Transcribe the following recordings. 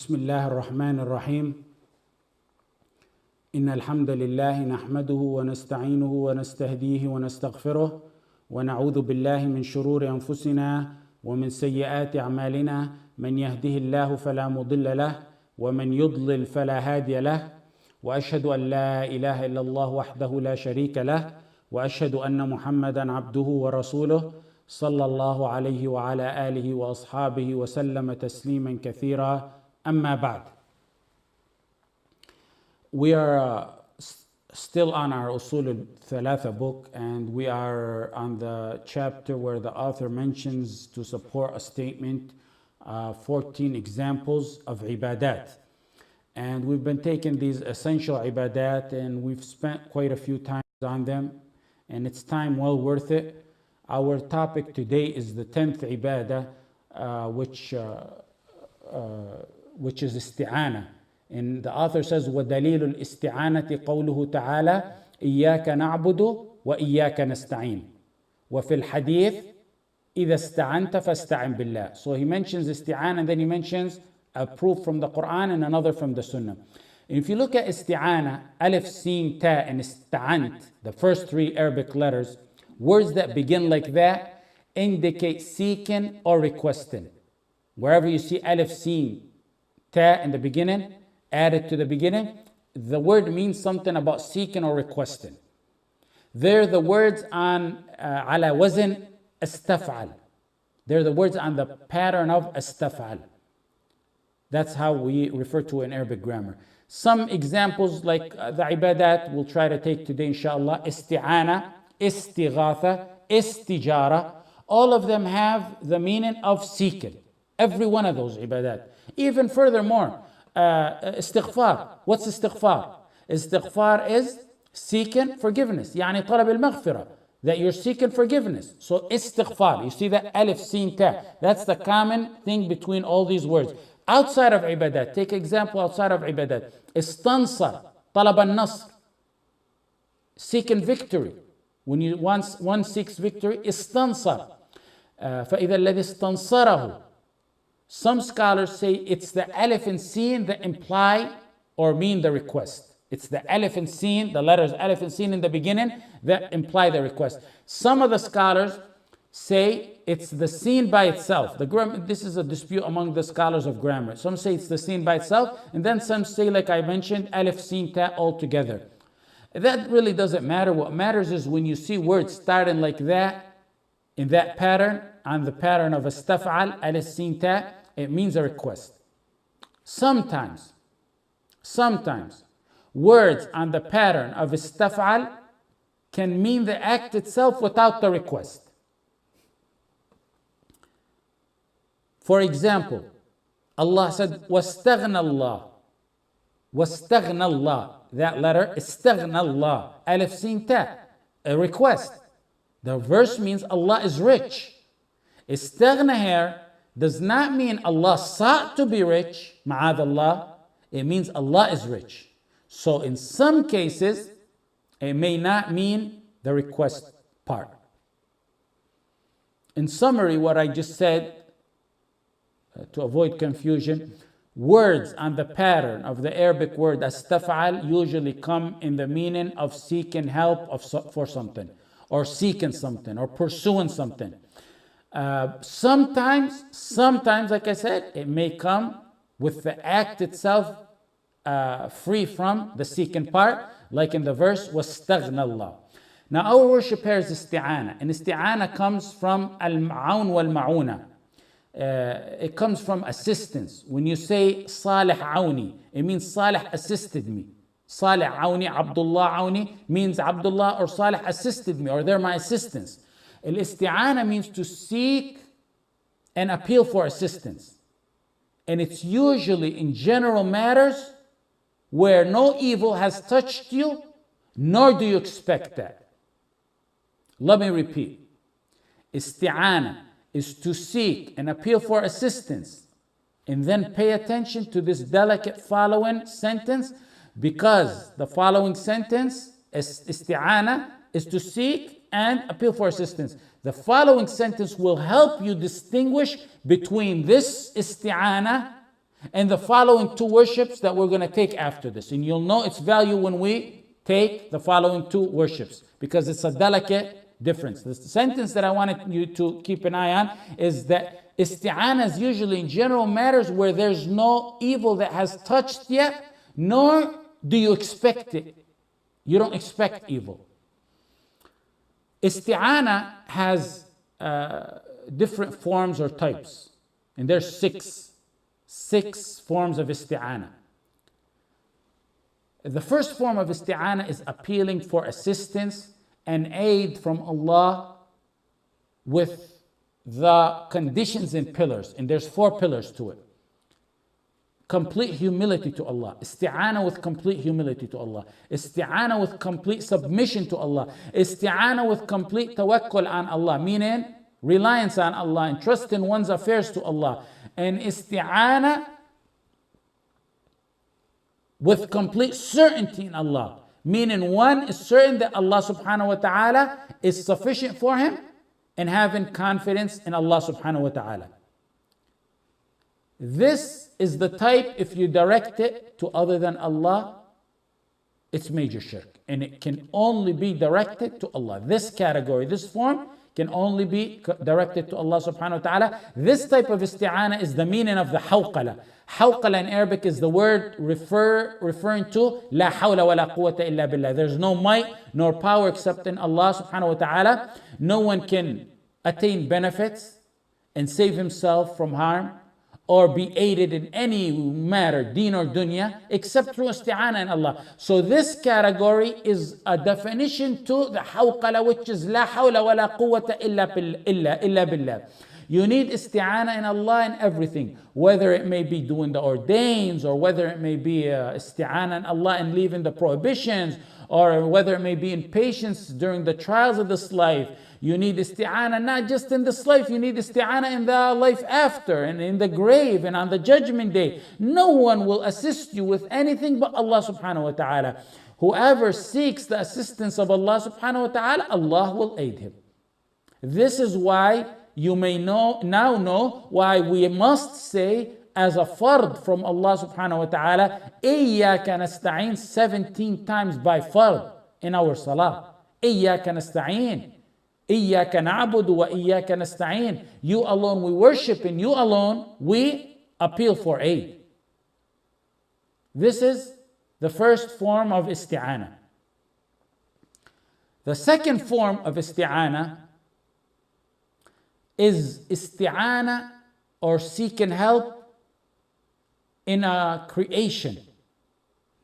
بسم الله الرحمن الرحيم إن الحمد لله نحمده ونستعينه ونستهديه ونستغفره ونعوذ بالله من شرور أنفسنا ومن سيئات أعمالنا من يهده الله فلا مضل له ومن يضلل فلا هادي له وأشهد أن لا إله إلا الله وحده لا شريك له وأشهد أن محمدا عبده ورسوله صلى الله عليه وعلى آله وأصحابه وسلم تسليما كثيرا أما بعد. We are still on our Usul al-Thalatha book, and we are on the chapter where the author mentions, to support a statement, 14 examples of ibadat. And we've been taking these essential ibadat and we've spent quite a few times on them, and it's time well worth it. Our topic today is the 10th ibadah, which is isti'anah. And the author says, وَدَلِيلُ الْإِسْتِعَانَةِ قَوْلُهُ تَعَالَى إِيَّاكَ نَعْبُدُ وَإِيَّاكَ نَسْتَعِينُ وَفِي الْحَدِيثِ إِذَا اسْتَعَنْتَ فَاسْتَعِنْ بِاللَّهِ. So he mentions isti'anah, and then he mentions a proof from the Quran and another from the Sunnah. If you look at isti'anah, alif, sin, ta, and ista'ant, the first three Arabic letters, words that begin like that indicate seeking or requesting. Wherever you see alif, sin, ta in the beginning, added to the beginning, the word means something about seeking or requesting. They're the words on ala wazn astaf'al. They're the words on the pattern of astaf'al. That's how we refer to in Arabic grammar. Some examples like the ibadat we'll try to take today, inshallah: isti'ana, istighatha, istijara. All of them have the meaning of seeking. Every one of those ibadat. Even furthermore, istighfar. What's istighfar? Istighfar is seeking forgiveness. يعني طلب المغفرة. That you're seeking forgiveness. So istighfar. You see that alif, sin, ta. That's the common thing between all these words. Outside of ibadat, take example outside of ibadat. Istansar, talab al-nasr. Seeking victory. When you one seeks victory, istansar. فَإِذَا الَّذِي اسْتَنصَرَهُ. Some scholars say it's the alif and sin that imply or mean the request. It's the alif and sin, the letters alif and sin in the beginning that imply the request. Some of the scholars say it's the sin by itself. This is a dispute among the scholars of grammar. Some say it's the sin by itself, and then some say, like I mentioned, alif, sin, ta all together. That really doesn't matter. What matters is when you see words starting like that, in that pattern, on the pattern of astaf'al, alif, sin, ta, it means a request. Sometimes, words on the pattern of istaf'al can mean the act itself without the request. For example, Allah said, وَاسْتَغْنَى اللَّهُ. وَاسْتَغْنَى اللَّهُ. That letter, استغنى الله, alif, sin, ta, a request. The verse means Allah is rich. Istaghna here does not mean Allah sought to be rich, ma'ad Allah. It means Allah is rich. So in some cases, it may not mean the request part. In summary, what I just said, to avoid confusion, words on the pattern of the Arabic word astaf'al usually come in the meaning of seeking help for something, or seeking something, or pursuing something. Sometimes, like I said, it may come with the act itself free from the seeking part, like in the verse, وَاسْتَغْنَى اللَّهُ. Now our worship here is isti'anah, and isti'anah comes from al-ma'un wal-ma'una. It comes from assistance. When you say Salih Auni, it means Salih assisted me. Salih Auni, Abdullah Auni means Abdullah or Salih assisted me, or they're my assistants. Al-isti'anah means to seek and appeal for assistance. And it's usually in general matters where no evil has touched you, nor do you expect that. Let me repeat. Isti'anah is to seek and appeal for assistance, and then pay attention to this delicate following sentence, because the following sentence, isti'anah, is to seek and appeal for assistance. The following sentence will help you distinguish between this isti'anah and the following two worships that we're going to take after this. And you'll know its value when we take the following two worships, because it's a delicate difference. The sentence that I wanted you to keep an eye on is that isti'anah is usually in general matters where there's no evil that has touched yet, nor do you expect it. You don't expect evil. Isti'anah has different forms or types, and there's six forms of isti'anah. The first form of isti'anah is appealing for assistance and aid from Allah with the conditions and pillars. And there's 4 pillars to it. Complete humility to Allah. Isti'anah with complete humility to Allah. Isti'anah with complete submission to Allah. Isti'anah with complete tawakkul on Allah, meaning reliance on Allah and trust in one's affairs to Allah. And isti'anah with complete certainty in Allah, meaning one is certain that Allah subhanahu wa ta'ala is sufficient for him and having confidence in Allah subhanahu wa ta'ala. This is the type, if you direct it to other than Allah, it's major shirk, and it can only be directed to Allah. This category, this form, can only be directed to Allah subhanahu wa ta'ala. This type of isti'anah is the meaning of the hawqala. Hawqala in Arabic is the word referring to la hawla wa la quwwata illa billah. There's no might nor power except in Allah subhanahu wa ta'ala. No one can attain benefits and save himself from harm or be aided in any matter, deen or dunya, except through isti'anah in Allah. So this category is a definition to the hawqala, which is la hawla wa la quwwata illa billah. You need isti'anah in Allah in everything, whether it may be doing the ordains, or whether it may be isti'anah in Allah and leaving the prohibitions, or whether it may be in patience during the trials of this life. You need isti'anah not just in this life, you need isti'anah in the life after, and in the grave, and on the judgment day. No one will assist you with anything but Allah subhanahu wa ta'ala. Whoever seeks the assistance of Allah subhanahu wa ta'ala, Allah will aid him. This is why you may now know why we must say as a fard from Allah subhanahu wa ta'ala, إِيَّاكَ نَسْتَعِينَ 17 times by fard in our salah. إِيَّاكَ نَسْتَعِينَ إِيَّاكَ نَعْبُدُ وَإِيَّاكَ نَسْتَعِينَ. You alone we worship, and you alone we appeal for aid. This is the first form of isti'anah. The second form of isti'anah is isti'anah or seeking help in a creation,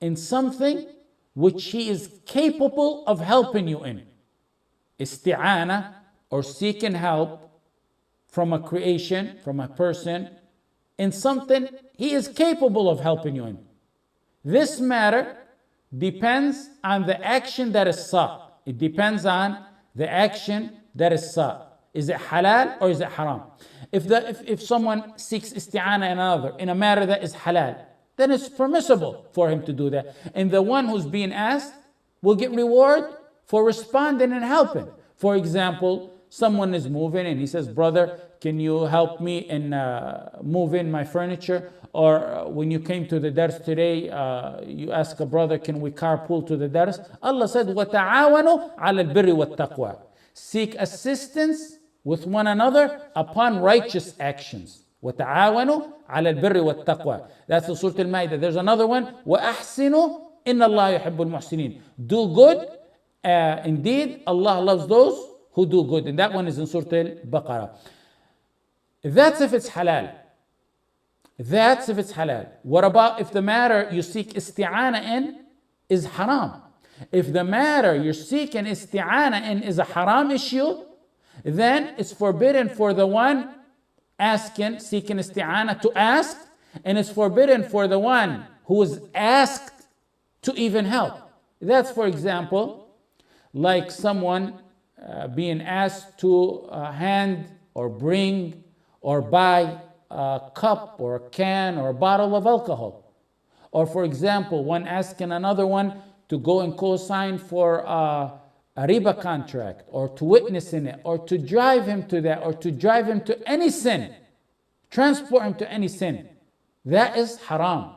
in something which He is capable of helping you in. Isti'anah or seeking help from a creation, from a person, in something He is capable of helping you in. This matter depends on the action that is sought. It depends on the action that is sought. Is it halal or is it haram? If someone seeks isti'anah in another in a matter that is halal, then it's permissible for him to do that. And the one who's being asked will get reward for responding and helping. For example, someone is moving and he says, brother, can you help me in moving my furniture? Or when you came to the dars today, you ask a brother, can we carpool to the dars? Allah said, وَتَعَاوَنُوا عَلَى الْبِرِّ وَالتَّقْوَى. Seek assistance with one another upon righteous actions. وَتَعَاوَنُوا عَلَى الْبِرِّ وَالتَّقْوَى. That's the Surah Al-Ma'idah. There's another one, وَأَحْسِنُوا إِنَّ اللَّهَ يُحِبُّ الْمُحْسِنِينَ. Do good. Indeed, Allah loves those who do good. And that one is in Surah Al-Baqarah. That's if it's halal. That's if it's halal. What about if the matter you seek isti'anah in is haram? If the matter you're seeking isti'anah in is a haram issue, then it's forbidden for the one seeking isti'anah to ask, and it's forbidden for the one who is asked to even help. That's, for example, like someone being asked to hand or bring or buy a cup or a can or a bottle of alcohol. Or, for example, one asking another one to go and co-sign for a riba contract, or to witness in it, or to drive him to that, or to drive him to any sin, transport him to any sin. That is haram.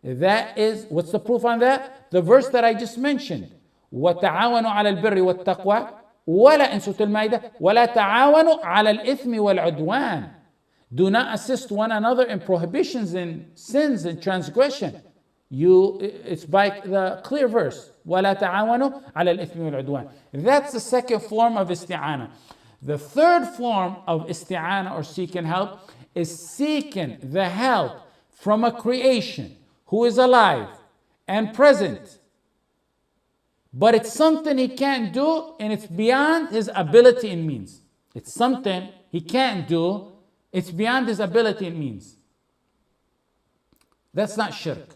That is, what's the proof on that? The verse that I just mentioned. وَتَعَاوَنُوا عَلَى الْبِرِّ وَالتَّقْوَى وَلَا in Surah Al-Ma'idah وَلَا تَعَاوَنُوا عَلَى الْإِثْمِ وَالْعُدْوَانِ. Do not assist one another in prohibitions and sins and transgression. It's by the clear verse. وَلَا تَعَاوَنُوا عَلَى الْإِثْمِ وَالْعُدْوَانِ. That's the second form of isti'anah. The third form of isti'anah or seeking help is seeking the help from a creation who is alive and present, but it's something he can't do and it's beyond his ability and means. It's something he can't do, it's beyond his ability and means. That's not shirk.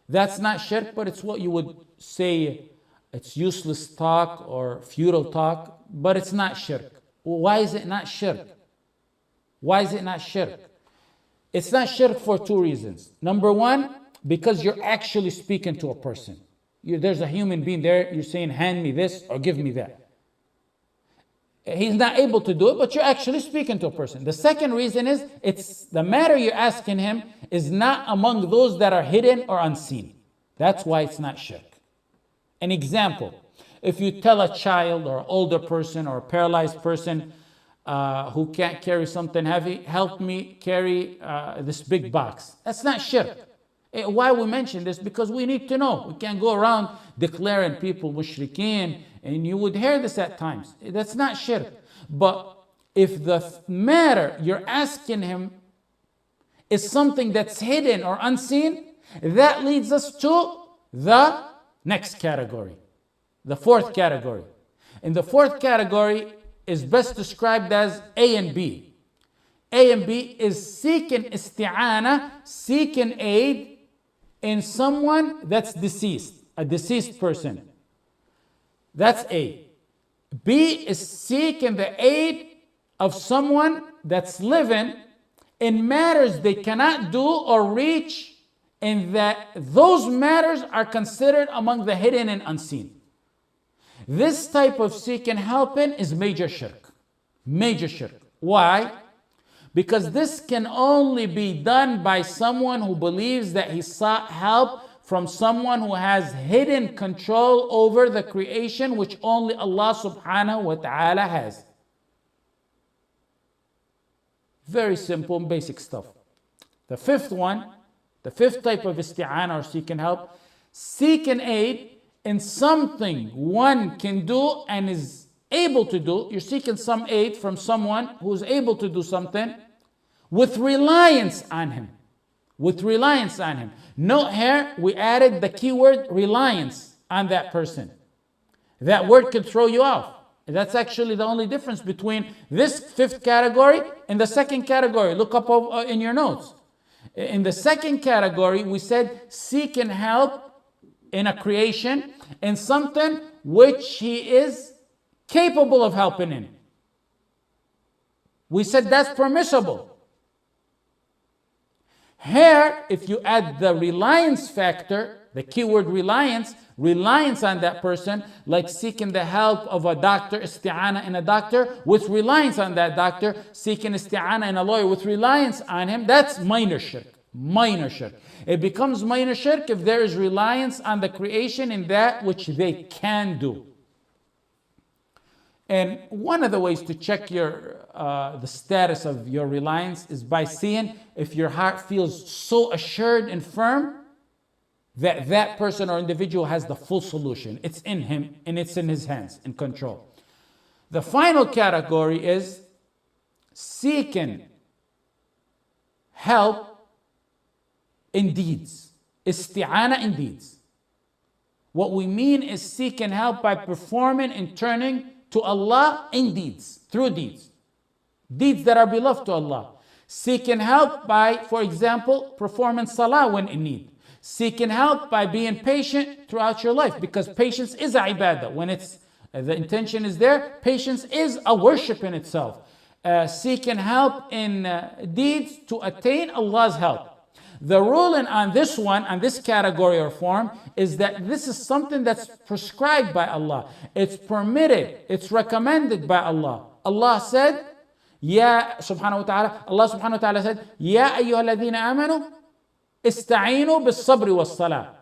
That's not shirk, but it's what you would say it's useless talk or futile talk, but it's not shirk. Why is it not shirk? Why is it not shirk? It's not shirk for two reasons. Number one, because you're actually speaking to a person. There's a human being there, you're saying, hand me this or give me that. He's not able to do it, but you're actually speaking to a person. The second reason is, it's the matter you're asking him is not among those that are hidden or unseen. That's why it's not shirk. An example, if you tell a child or older person or a paralyzed person who can't carry something heavy, help me carry this big box. That's not shirk. Why we mention this? Because we need to know. We can't go around declaring people mushrikeen, and you would hear this at times. That's not shirk. But if the matter you're asking him is something that's hidden or unseen, that leads us to the next category, the fourth category. And the fourth category is best described as A and B. A and B is seeking isti'anah, seeking aid in someone that's deceased, a deceased person. That's A. B is seeking the aid of someone that's living in matters they cannot do or reach, and that those matters are considered among the hidden and unseen. This type of seeking helping is major shirk. Major shirk. Why? Because this can only be done by someone who believes that he sought help from someone who has hidden control over the creation, which only Allah Subhanahu wa Ta'ala has. Very simple and basic stuff. The fifth one, the fifth type of isti'anah or seeking help, seeking aid in something one can do and is able to do. You're seeking some aid from someone who's able to do something with reliance on him. With reliance on him. Note here, we added the keyword reliance on that person. That word could throw you off. That's actually the only difference between this fifth category and the second category. Look up in your notes. In the second category, we said seeking help in a creation in something which he is capable of helping in. We said that's permissible. Here, if you add the reliance factor, the keyword reliance on that person, like seeking the help of a doctor, isti'anah in a doctor, with reliance on that doctor, seeking isti'anah in a lawyer with reliance on him, that's minor shirk. Minor shirk. It becomes minor shirk if there is reliance on the creation in that which they can do. And one of the ways to check the status of your reliance is by seeing if your heart feels so assured and firm that that person or individual has the full solution. It's in him and it's in his hands, in control. The final category is seeking help in deeds. Isti'anah in deeds. What we mean is seeking help by performing and turning to Allah in deeds, through deeds. Deeds that are beloved to Allah. Seeking help by, for example, performing Salah when in need. Seeking help by being patient throughout your life, because patience is a ibadah. When the intention is there, patience is a worship in itself. Seeking help in deeds to attain Allah's help. The ruling on this one, on this category or form, is that this is something that's prescribed by Allah. It's permitted, it's recommended by Allah. Allah said, Subhanahu wa ta'ala, Allah subhanahu wa ta'ala said, Ya ayyuhalladhina amanu, ista'inu bis-sabri was-salah.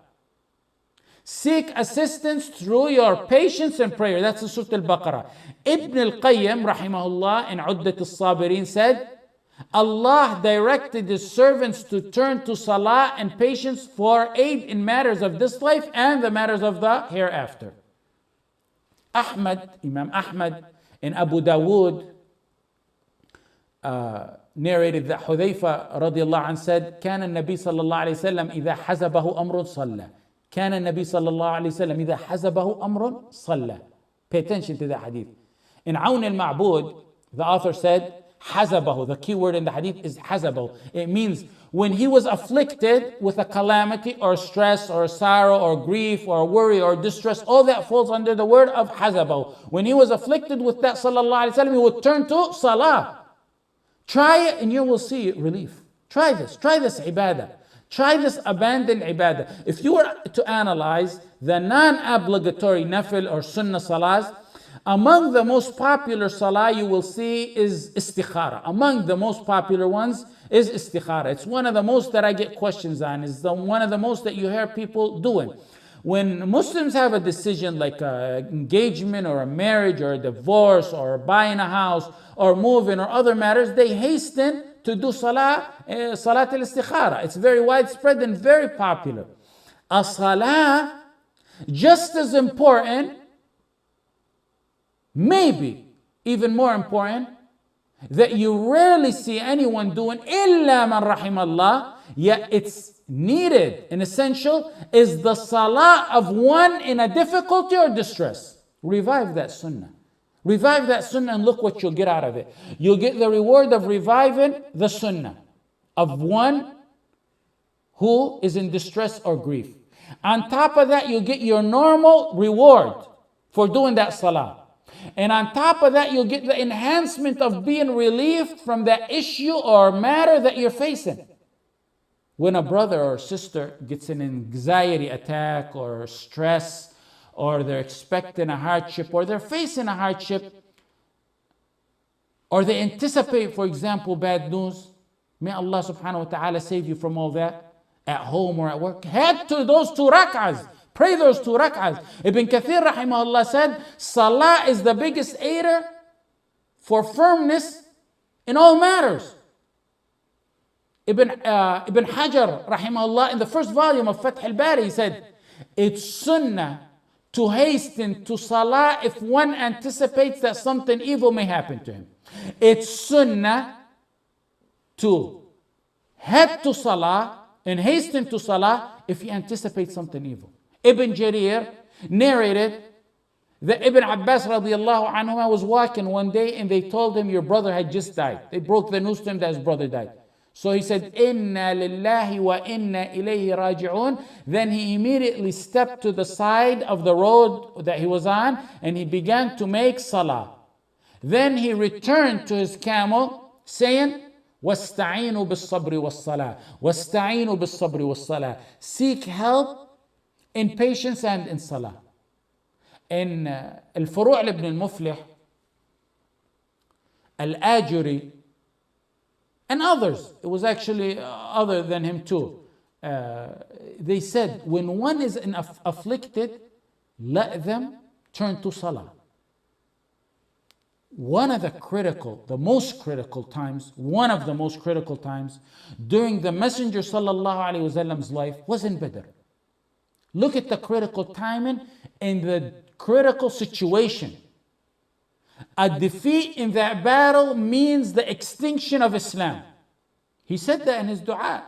Seek assistance through your patience and prayer. That's in Surah Al-Baqarah. Ibn al-Qayyim, rahimahullah, in Uddat al-Sabirin said, Allah directed His servants to turn to salah and patience for aid in matters of this life and the matters of the hereafter. Imam Ahmad and Abu Dawood narrated that Hudhayfa radiallahu anh said, كان النبي صلى الله عليه وسلم إذا حزبه أمر صلى. كان النبي صلى الله عليه وسلم إذا حزبه أمر صلى. Pay attention to that hadith. In Awn al-Ma'bud, the author said, حزبه, the key word in the hadith is حزبه. It means when he was afflicted with a calamity or stress or sorrow or grief or worry or distress, all that falls under the word of حزبه. When he was afflicted with that, sallallahu alaihi wasallam, he would turn to salah. Try it and you will see relief. Try this ibadah. Try this abandoned ibadah. If you were to analyze the non-obligatory nafil or sunnah salahs, among the most popular salah you will see is istikhara. Among the most popular ones is istikhara. It's one of the most that I get questions on. It's one of the most that you hear people doing. When Muslims have a decision like an engagement or a marriage or a divorce or buying a house or moving or other matters, they hasten to do salat al-istikhara. It's very widespread and very popular. A salah, just as important, maybe even more important, that you rarely see anyone doing, illa man rahimallah, yet it's needed and essential, is the salah of one in a difficulty or distress. Revive that sunnah. Revive that sunnah and look what you'll get out of it. You'll get the reward of reviving the sunnah of one who is in distress or grief. On top of that, you'll get your normal reward for doing that salah. And on top of that, you'll get the enhancement of being relieved from that issue or matter that you're facing. When a brother or sister gets an anxiety attack or stress, or they're expecting a hardship, or they're facing a hardship, or they anticipate, for example, bad news, may Allah subhanahu wa ta'ala save you from all that, at home or at work, head to those 2 rak'ahs. Pray those 2 rak'ahs. Ibn Kathir rahimahullah said, salah is the biggest aider for firmness in all matters. Ibn Hajar rahimahullah, in the first volume of Fath al-Bari, he said, it's sunnah to hasten to salah if one anticipates that something evil may happen to him. It's sunnah to head to salah and hasten to salah if you anticipate something evil. Ibn Jarir narrated that Ibn Abbas radiallahu anhu was walking one day and they told him, your brother had just died. They broke the news to him that his brother died. So he said, Inna lillahi wa inna ilayhi raji'un. Then he immediately stepped to the side of the road that he was on and he began to make salah. Then he returned to his camel saying, وَاسْتَعِينُوا بِالصَّبْرِ وَالصَّلَاةِ وَاسْتَعِينُوا بِالصَّبْرِ وَالصَّلَاةِ. Seek help in patience and in salah. In Al-Furu' ibn al-Muflih, Al-Ajuri, and others, it was actually other than him too. They said, when one is afflicted, let them turn to salah. One of the most critical times during the Messenger sallallahu alaihi wasallam's life was in Badr. Look at the critical timing and the critical situation. A defeat in that battle means the extinction of Islam. He said that in his duaa.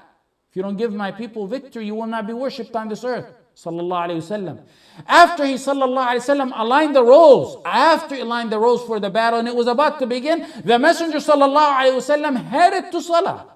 If you don't give my people victory, you will not be worshipped on this earth. Sallallahu alayhi wasallam. After he sallallahu alayhi wasallam aligned the roles for the battle and it was about to begin, the Messenger sallallahu alayhi wasallam headed to salah.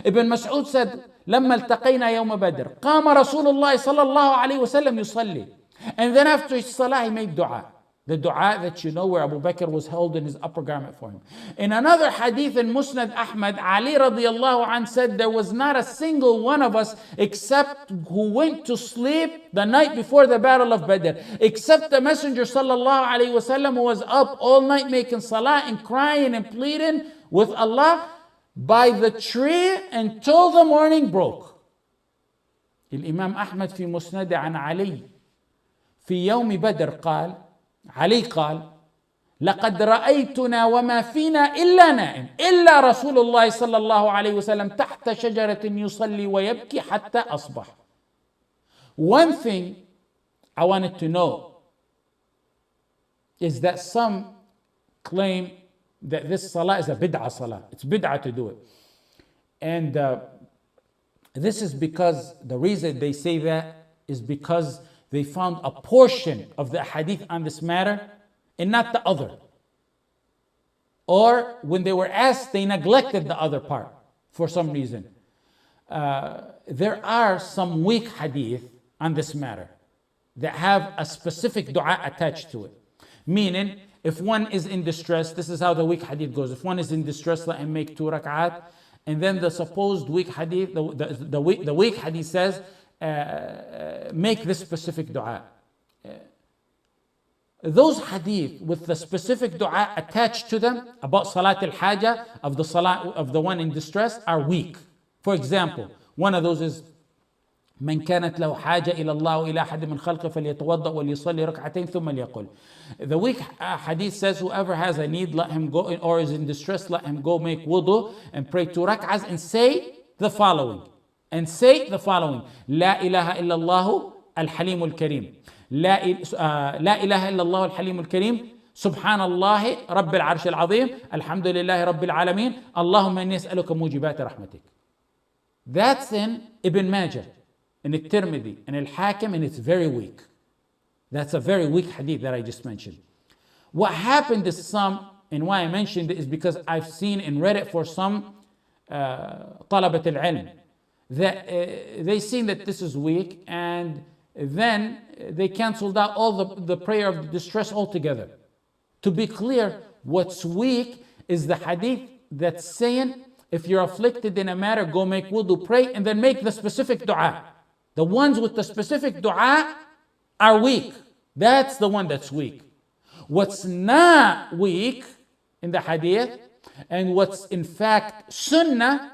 Ibn Mas'ud said, لما التقينا يوم بدر قام رسول الله صلى الله عليه وسلم يصلي. And then after his salah he made dua. The dua that you know where Abu Bakr was holding his upper garment for him. In another hadith in Musnad Ahmad, Ali radiallahu anh said, there was not a single one of us except who went to sleep the night before the battle of Badr, except the Messenger sallallahu alayhi wasallam, who was up all night making salah and crying and pleading with Allah by the tree until the morning broke. الإمام أحمد في مسند عن علي في يوم بدر قال علي قال لقد رأيتنا وما فينا إلا نائم إلا رسول الله صلى الله عليه وسلم تحت شجرة يصلي ويبكي حتى أصبح. One thing I wanted to know is that some claim that this salah is a bid'ah salah. It's bid'ah to do it. And this is because the reason they say that is because they found a portion of the hadith on this matter and not the other. Or when they were asked, they neglected the other part for some reason. There are some weak hadith on this matter that have a specific dua attached to it. Meaning, if one is in distress, this is how the weak hadith goes. If one is in distress, let him make 2 rak'at. And then the supposed weak hadith, the weak hadith says, make this specific dua. Those hadith with the specific dua attached to them about salat al-haja, of the salat of the one in distress, are weak. For example, one of those is من كانت له حاجة إلى الله وإلى أحد من خلقه فليتوضأ وليصلي ركعتين ثم ليقل. The weak hadith says, whoever has a need, let him go, or is in distress, let him go make wudu and pray 2 rak'ahs and say the following. لا إله إلا الله الحليم الكريم. لا إله إلا الله الحليم الكريم. سبحان الله رب العرش العظيم. الحمد لله رب العالمين. اللهم إني أسألك موجبات رحمتك. That's in Ibn Majah, in At-Tirmidhi, and Al-Hakim, and it's very weak. That's a very weak hadith that I just mentioned. What happened is and why I mentioned it is because I've seen and read it for some طلبة العلم, that they seen that this is weak, and then they canceled out all the prayer of the distress altogether. To be clear, what's weak is the hadith that's saying, if you're afflicted in a matter, go make wudu, pray, and then make the specific dua. The ones with the specific dua are weak. That's the one that's weak. What's not weak in the hadith, and what's in fact sunnah,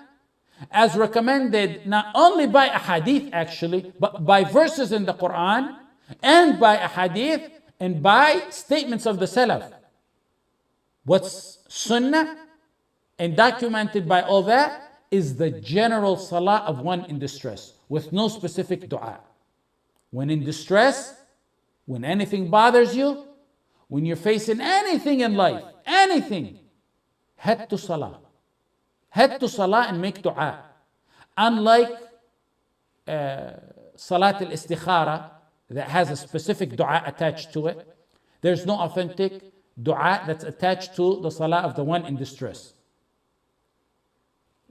as recommended not only by a hadith actually, but by verses in the Quran, and by a hadith, and by statements of the Salaf. What's sunnah and documented by all that is the general salah of one in distress, with no specific dua. When in distress, when anything bothers you, when you're facing anything in life, anything, head to salah. Head to salah and make dua. Unlike salat al-istikhara that has a specific dua attached to it, there's no authentic dua that's attached to the salah of the one in distress.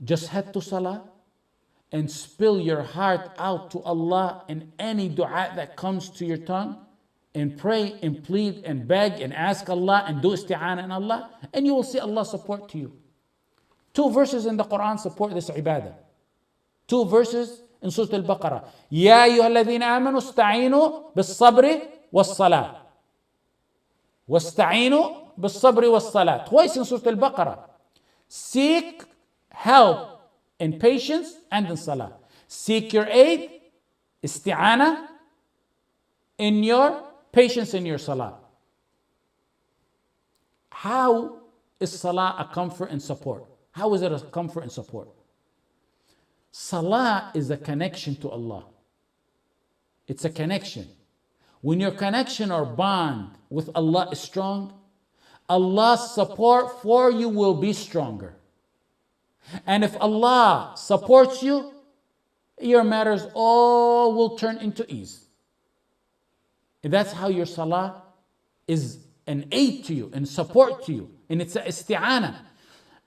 Just head to salah and spill your heart out to Allah in any dua that comes to your tongue, and pray and plead and beg and ask Allah and do isti'anah in Allah, and you will see Allah support to you. 2 verses in the Quran support this ibadah. 2 verses in Surah Al-Baqarah. يا أيها الذين آمنوا استعينوا بالصبر والصلاة. واستعينوا بالصبر والصلاة. Twice in Surah Al-Baqarah. Seek help in patience and in salah. Seek your aid, isti'anah, in your patience in your salah. How is salah a comfort and support? How is it a comfort and support? Salah is a connection to Allah. It's a connection. When your connection or bond with Allah is strong, Allah's support for you will be stronger. And if Allah supports you, your matters all will turn into ease. That's how your salah is an aid to you and support to you. And it's an isti'anah.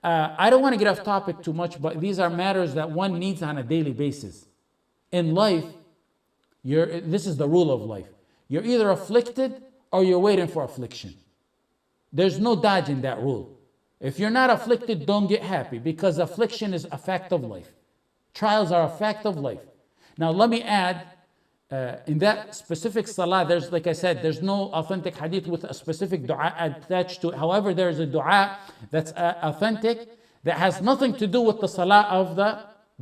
I don't want to get off topic too much, but these are matters that one needs on a daily basis. In life, this is the rule of life. You're either afflicted or you're waiting for affliction. There's no dodging that rule. If you're not afflicted, don't get happy, because affliction is a fact of life. Trials are a fact of life. Now let me add, in that specific salah, there's, like I said, there's no authentic hadith with a specific dua attached to it. However, there's a dua that's authentic that has nothing to do with the salah of the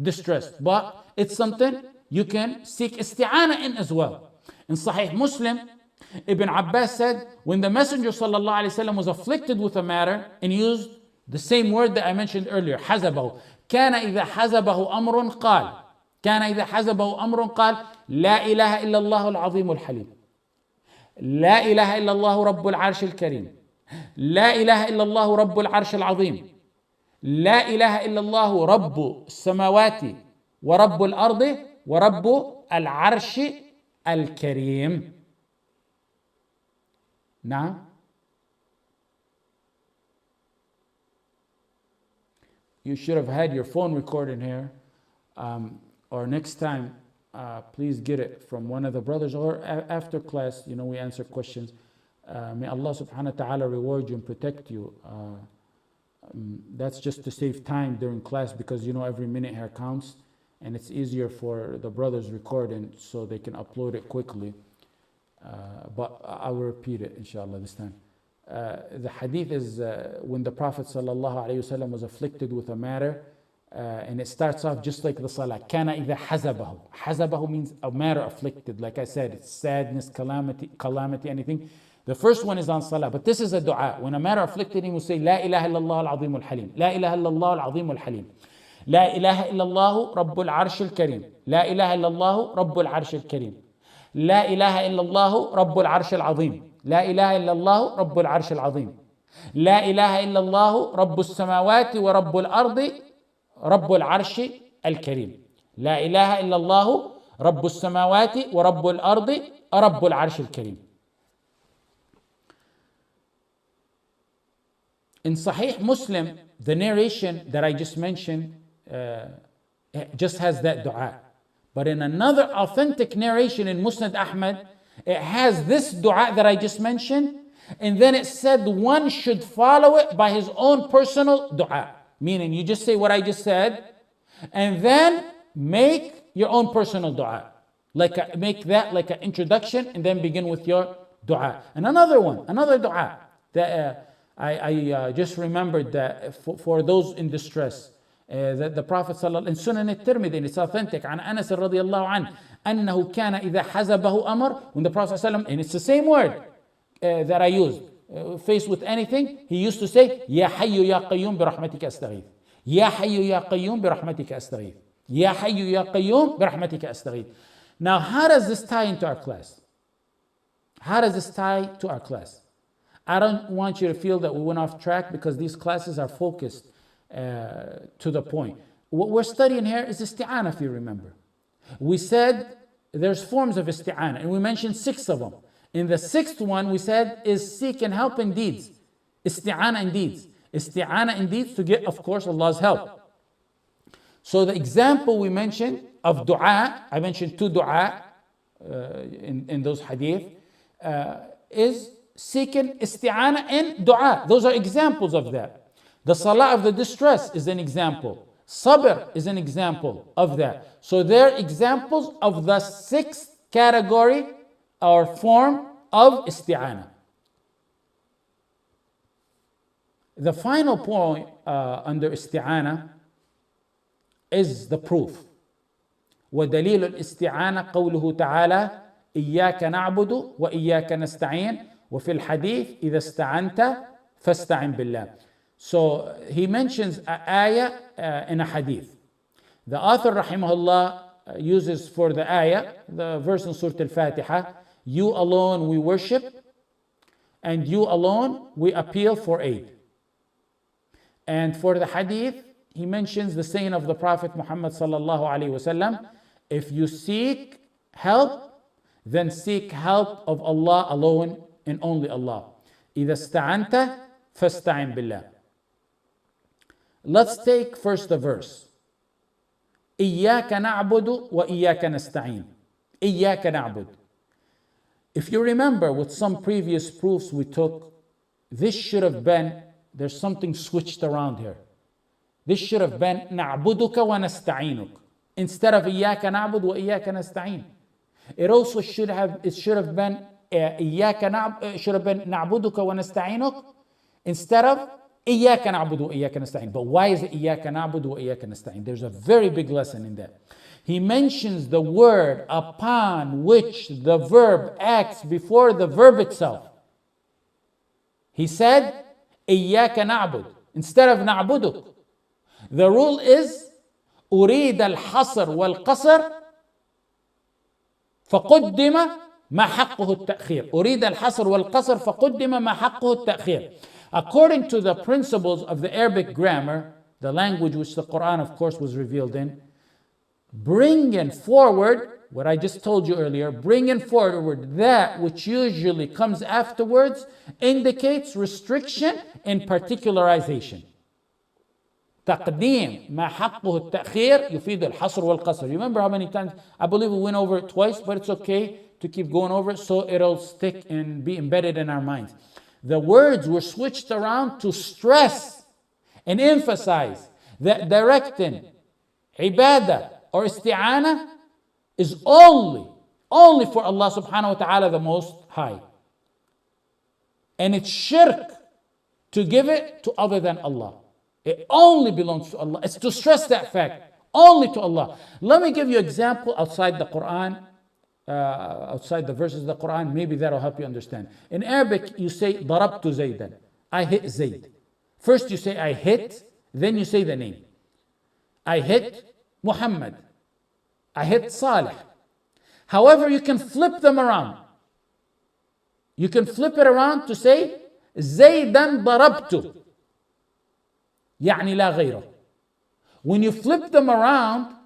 distressed, but it's something you can seek isti'anah in as well. In Sahih Muslim, Ibn Abbas said, when the Messenger ﷺ was afflicted with a matter, and used the same word that I mentioned earlier, حزبه, كان إذا حزبه أمر قال كان إذا حزبه أمر قال لا إله إلا الله العظيم الحليم لا إله إلا الله رب العرش الكريم لا إله إلا الله رب العرش العظيم لا إله إلا الله رب السماوات ورب الأرض ورب العرش الكريم. Now, you should have had your phone recording here, or next time, please get it from one of the brothers, or after class, we answer questions. May Allah subhanahu wa ta'ala reward you and protect you. That's just to save time during class, because every minute here counts, and it's easier for the brothers recording so they can upload it quickly. But I will repeat it inshallah this time. The hadith is when the Prophet ﷺ was afflicted with a matter, and it starts off just like the salah. كَانَ إِذَا حَزَبَهُ. حَزَبَهُ means a matter afflicted. Like I said, it's sadness, calamity, anything. The first one is on salah, but this is a dua. When a matter afflicted him, will say, لا إله إلا الله العظيم الحليم لا إله إلا الله العظيم الحليم لا إله إلا الله رب العرش الكريم لا إله إلا الله رب العرش الكريم لا إله إلا الله رب العرش العظيم لا إله إلا الله رب العرش العظيم لا إله إلا الله رب السماوات ورب الأرض رب العرش الكريم لا إله إلا الله رب السماوات ورب الأرض رب العرش الكريم. In Sahih Muslim, the narration that I just mentioned just has that dua. But in another authentic narration in Musnad Ahmad, it has this dua that I just mentioned, and then it said one should follow it by his own personal dua. Meaning you just say what I just said, and then make your own personal dua. Make that like an introduction, and then begin with your dua. And another dua that I just remembered that for those in distress, that the Prophet ﷺ in Sunan al-Tirmidhi, it's authentic, عن أنس رضي الله عنه أنه كان إذا حزبه أمر, when the Prophet ﷺ, and it's the same word that I used, faced with anything, he used to say, يا حي يا قيوم برحمتك أستغيث يا حي يا قيوم برحمتك أستغيث يا حي يا قيوم برحمتك أستغيث. Now, how does this tie into our class? I don't want you to feel that we went off track, because these classes are focused to the point. What we're studying here is isti'anah, if you remember. We said there's forms of isti'anah, and we mentioned 6 of them. In the 6th one, we said is seek and help in deeds. Isti'anah in deeds. Isti'anah in deeds to get, of course, Allah's help. So the example we mentioned of dua, I mentioned 2 dua in those hadith, is seeking isti'anah and dua. Those are examples of that. The salah of the distress is an example. Sabr is an example of that. So they're examples of the 6th category or form of isti'anah. The final point under isti'anah is the proof. ودليل الاستعانة قوله تعالى إياك نعبد وإياك نستعين وفي الحديث إذا استعنت فاستعن بالله. So he mentions an ayah in a hadith. The author rahimahullah uses for the ayah, the verse in Surah Al-Fatiha, you alone we worship and you alone we appeal for aid. And for the hadith, he mentions the saying of the Prophet Muhammad sallallahu alaihi wasallam, if you seek help, then seek help of Allah alone and only Allah. إذا استعنت فاستعن بالله. Let's take first the verse. إياك نعبد وإياك نستعين. إياك نعبد. If you remember with some previous proofs we took, this should have been, there's something switched around here. This should have been نعبدك ونستعينك instead of إياك نعبد وإياك نستعين. It also should have been نعبدك ونستعينك instead of إياك نعبد وإياك نستعين. But why is it إياك نعبد وإياك نستعين? There's a very big lesson in that. He mentions the word upon which the verb acts before the verb itself. He said إياك نعبد instead of نعبدك. The rule is أريد الحصر والقصر فقدم ما حقه التأخير. أريد الحصر والقصر فقدم ما حقه التأخير. According to the principles of the Arabic grammar, the language which the Quran of course was revealed in, bringing forward what I just told you earlier, bringing forward that which usually comes afterwards indicates restriction and particularization. تقديم ما حقه التأخير يفيد الحصر والقصر. You remember how many times? I believe we went over it twice, but it's okay to keep going over it so it'll stick and be embedded in our minds. The words were switched around to stress and emphasize that directing ibadah or isti'anah is only for Allah subhanahu wa ta'ala the Most High. And it's shirk to give it to other than Allah. It only belongs to Allah. It's to stress that fact. Only to Allah. Let me give you an example outside the Quran, outside the verses of the Quran. Maybe that'll help you understand. In Arabic, you say, ضربت زيدا. I hit Zayd. First you say, I hit, then you say the name. I hit Muhammad. I hit Salih. However, you can flip them around. You can flip it around to say, زيدا ضربت. يعني لا غيره. When you flip them around,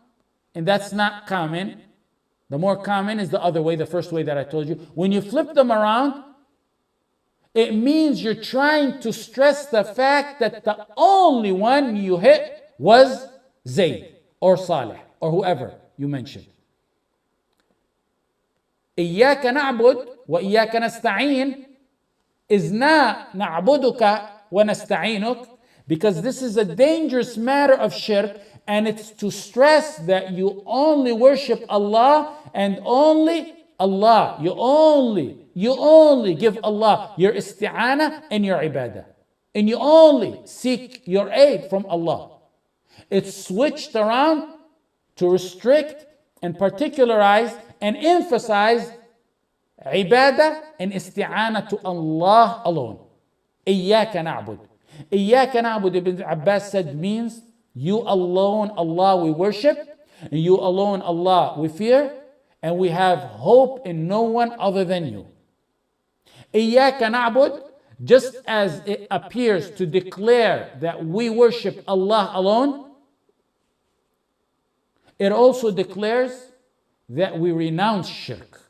and that's not common, the more common is the other way, the first way that I told you. When you flip them around, it means you're trying to stress the fact that the only one you hit was Zayd or Salih or whoever you mentioned. إياك نعبد وإياك نستعين is not نعبدك ونستعينك, because this is a dangerous matter of shirk, and it's to stress that you only worship Allah and only Allah. You only give Allah your isti'anah and your ibadah. And you only seek your aid from Allah. It's switched around to restrict and particularize and emphasize ibadah and isti'anah to Allah alone. إياك نعبد. إياك نعبد, Ibn Abbas said, means you alone, Allah, we worship, and you alone, Allah, we fear, and we have hope in no one other than you. إياك نعبد, just as it appears to declare that we worship Allah alone, it also declares that we renounce shirk.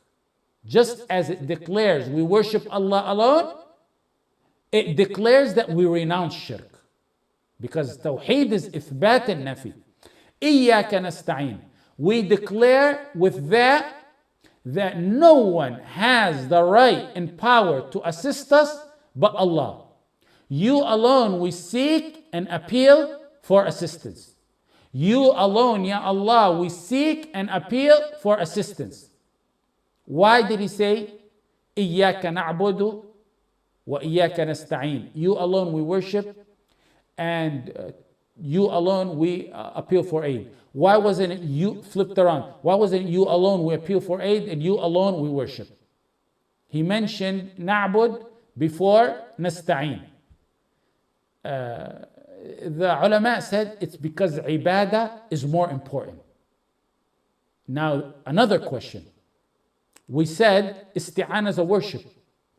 Just as it declares we worship Allah alone, it declares that we renounce shirk. Because Tawheed is إثبات النفي. إياك نستعين. We declare with that no one has the right and power to assist us but Allah. You alone we seek and appeal for assistance. You alone, Ya Allah, we seek and appeal for assistance. Why did he say, إياك نعبد وإياك نستعين? You alone we worship, and you alone we appeal for aid. Why wasn't it you flipped around? Why wasn't it you alone we appeal for aid and you alone we worship? He mentioned na'bud before nasta'in. The ulama said it's because ibadah is more important. Now, another question. We said isti'anah is a worship.